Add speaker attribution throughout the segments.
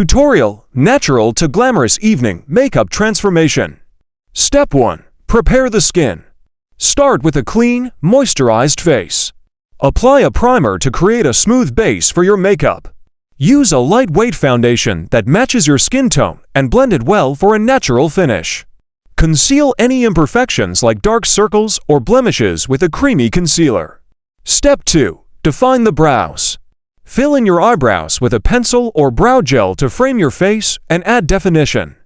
Speaker 1: Tutorial: Natural to Glamorous Evening Makeup Transformation. Step 1. Prepare the skin. Start with a clean, moisturized face. Apply a primer to create a smooth base for your makeup. Use a lightweight foundation that matches your skin tone and blend it well for a natural finish. Conceal any imperfections like dark circles or blemishes with a creamy concealer. Step 2. Define the brows. Fill in your eyebrows with a pencil or brow gel to frame your face and add definition.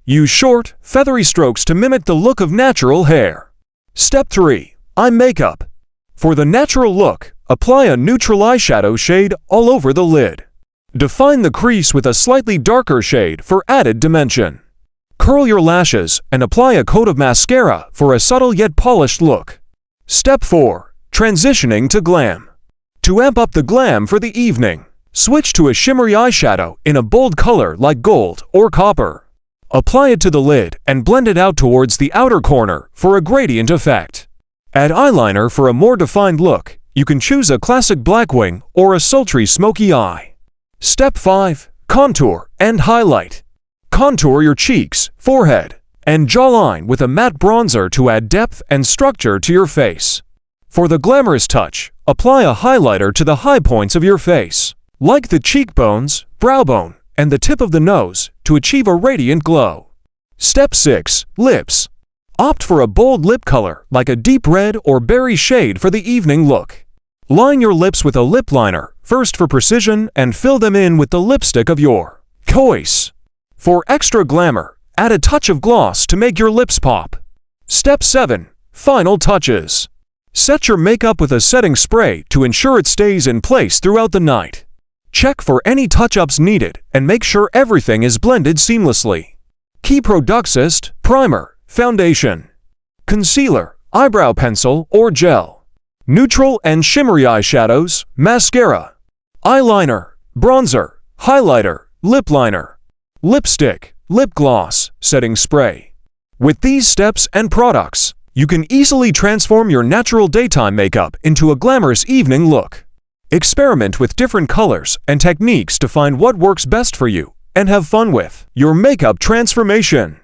Speaker 1: Use short, feathery strokes to mimic the look of natural hair. Step 3. Eye makeup. For the natural look, apply a neutral eyeshadow shade all over the lid. Define the crease with a slightly darker shade for added dimension. Curl your lashes and apply a coat of mascara for a subtle yet polished look. Step 4. Transitioning to glam. To amp up the glam for the evening, switch to a shimmery eyeshadow in a bold color like gold or copper. Apply it to the lid and blend it out towards the outer corner for a gradient effect. Add eyeliner for a more defined look. You can choose a classic black wing or a sultry smoky eye. Step 5. Contour and highlight. Contour your cheeks, forehead, and jawline with a matte bronzer to add depth and structure to your face. For the glamorous touch, apply a highlighter to the high points of your face, like the cheekbones, brow bone, and the tip of the nose, to achieve a radiant glow. Step 6. Lips. Opt for a bold lip color like a deep red or berry shade for the evening look. Line your lips with a lip liner, first for precision, and fill them in with the lipstick of your choice. For extra glamour, add a touch of gloss to make your lips pop. Step 7. Final touches. Set your makeup with a setting spray to ensure it stays in place throughout the night. Check for any touch-ups needed and make sure everything is blended seamlessly. Key products list: primer, foundation, concealer, eyebrow pencil or gel, neutral and shimmery eyeshadows, mascara, eyeliner, bronzer, highlighter, lip liner, lipstick, lip gloss, setting spray. With these steps and products, you can easily transform your natural daytime makeup into a glamorous evening look. Experiment with different colors and techniques to find what works best for you and have fun with your makeup transformation.